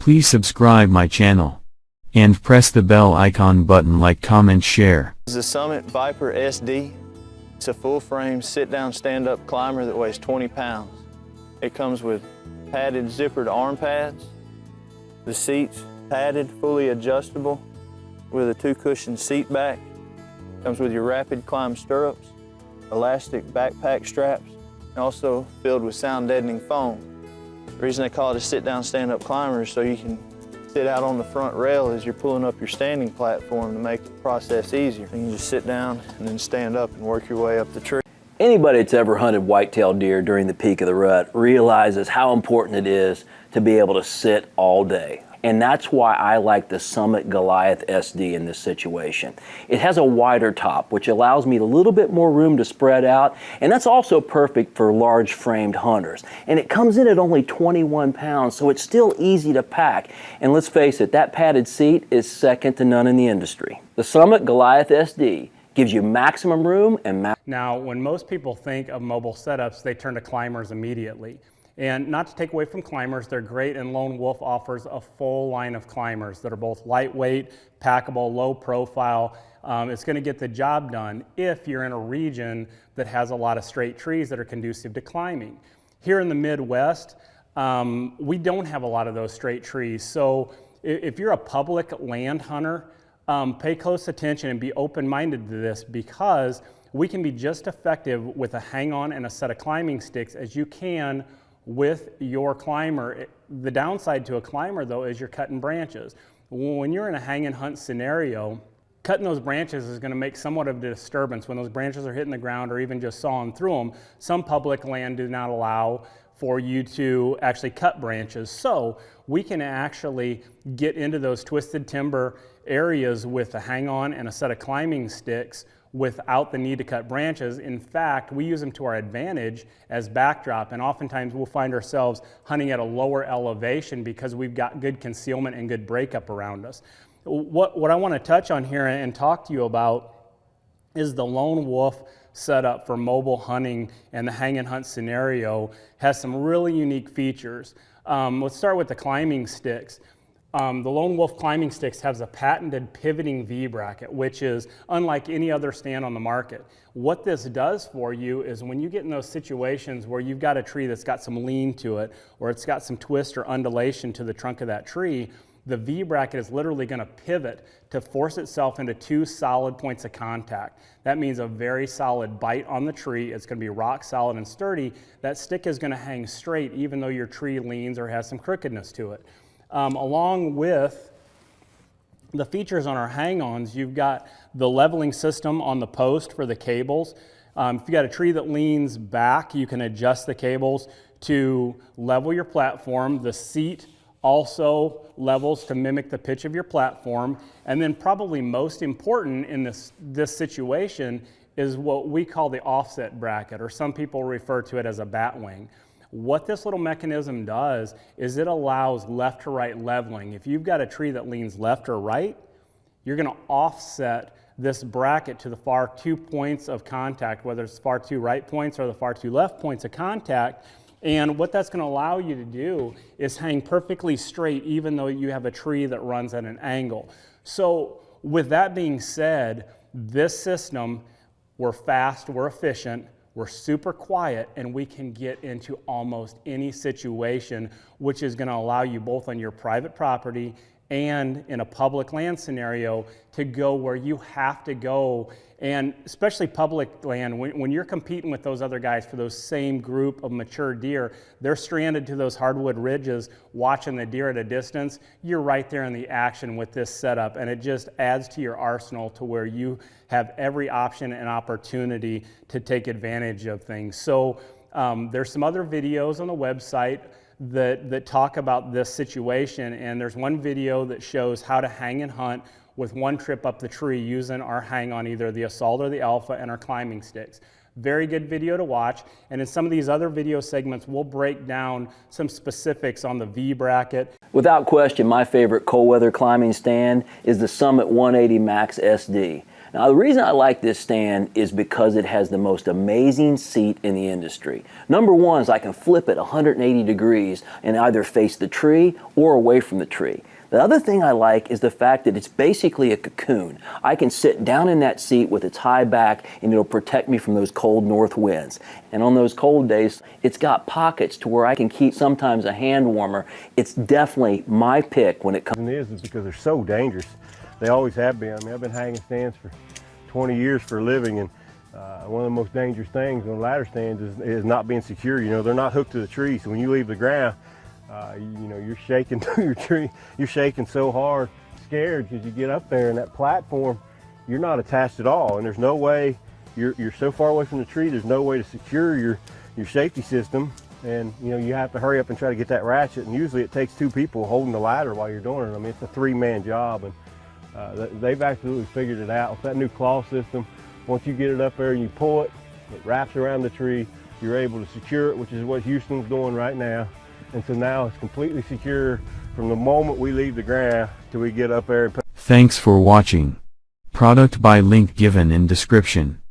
Please subscribe my channel. And press the bell icon button, like, comment, share. This is the Summit Viper SD. It's a full-frame sit-down stand-up climber that weighs 20 pounds. It comes with padded zippered arm pads. The seats padded, fully adjustable with a 2-cushion seat back. Comes with your rapid climb stirrups, elastic backpack straps, and also filled with sound deadening foam. The reason they call it a sit-down stand-up climber is so you can sit out on the front rail as you're pulling up your standing platform to make the process easier. You can just sit down and then stand up and work your way up the tree. Anybody that's ever hunted white-tailed deer during the peak of the rut realizes how important it is to be able to sit all day. And that's why I like the Summit Goliath SD in this situation. It has a wider top, which allows me a little bit more room to spread out, and that's also perfect for large framed hunters. And it comes in at only 21 pounds, so it's still easy to pack. And let's face it, that padded seat is second to none in the industry. The Summit Goliath SD gives you maximum room and Now, when most people think of mobile setups, they turn to climbers immediately. And not to take away from climbers, they're great, and Lone Wolf offers a full line of climbers that are both lightweight, packable, low profile. It's going to get the job done if you're in a region that has a lot of straight trees that are conducive to climbing. Here in the Midwest, we don't have a lot of those straight trees. So if you're a public land hunter, pay close attention and be open-minded to this, because we can be just effective with a hang-on and a set of climbing sticks as you can with your climber. The downside to a climber, though, is you're cutting branches. When you're in a hang and hunt scenario, cutting those branches is going to make somewhat of a disturbance when those branches are hitting the ground or even just sawing through them. Some public land do not allow for you to actually cut branches. So we can actually get into those twisted timber areas with a hang-on and a set of climbing sticks without the need to cut branches. In fact, we use them to our advantage as backdrop, and oftentimes we'll find ourselves hunting at a lower elevation because we've got good concealment and good breakup around us. What I want to touch on here and talk to you about is the Lone Wolf setup for mobile hunting, and the hang and hunt scenario has some really unique features. Let's start with the climbing sticks. The Lone Wolf climbing sticks has a patented pivoting V-bracket, which is unlike any other stand on the market. What this does for you is when you get in those situations where you've got a tree that's got some lean to it, or it's got some twist or undulation to the trunk of that tree, the V-bracket is literally going to pivot to force itself into 2 solid points of contact. That means a very solid bite on the tree. It's going to be rock solid and sturdy. That stick is going to hang straight even though your tree leans or has some crookedness to it. Along with the features on our hang-ons, you've got the leveling system on the post for the cables. If you've got a tree that leans back, you can adjust the cables to level your platform. The seat also levels to mimic the pitch of your platform. And then probably most important in this situation is what we call the offset bracket, or some people refer to it as a bat wing. What this little mechanism does is it allows left to right leveling. If you've got a tree that leans left or right, you're going to offset this bracket to the far 2 points of contact, whether it's the far 2 right points or the far 2 left points of contact. And what that's going to allow you to do is hang perfectly straight even though you have a tree that runs at an angle. So with that being said, this system, we're fast, we're efficient, we're super quiet, and we can get into almost any situation, which is going to allow you both on your private property and in a public land scenario to go where you have to go. And especially public land, when you're competing with those other guys for those same group of mature deer, they're stranded to those hardwood ridges watching the deer at a distance. You're right there in the action with this setup, and it just adds to your arsenal to where you have every option and opportunity to take advantage of things. So there's some other videos on the website that talk about this situation, and there's one video that shows how to hang and hunt with one trip up the tree using our hang on either the Assault or the Alpha and our climbing sticks. Very good video to watch. And in some of these other video segments, we'll break down some specifics on the V-bracket. Without question, my favorite cold weather climbing stand is the Summit 180 Max SD. Now, the reason I like this stand is because it has the most amazing seat in the industry. Number one is I can flip it 180 degrees and either face the tree or away from the tree. The other thing I like is the fact that it's basically a cocoon. I can sit down in that seat with its high back and it'll protect me from those cold north winds. And on those cold days, it's got pockets to where I can keep sometimes a hand warmer. It's definitely my pick when it comes. The reason is because they're so dangerous. They always have been. I mean, I've been hanging stands for 20 years for a living, and one of the most dangerous things on ladder stands is not being secure. You know, they're not hooked to the tree, so when you leave the ground, you know, you're shaking through your tree. You're shaking so hard, scared, because you get up there and that platform, you're not attached at all, and there's no way. You're so far away from the tree. There's no way to secure your safety system, and you know you have to hurry up and try to get that ratchet. And usually it takes two people holding the ladder while you're doing it. I mean, it's a three-man job, and they've absolutely figured it out with that new claw system. Once you get it up there and you pull it, it wraps around the tree. You're able to secure it, which is what Houston's doing right now. And so now it's completely secure from the moment we leave the ground till we get up there. Thanks for watching. Product by link given in description.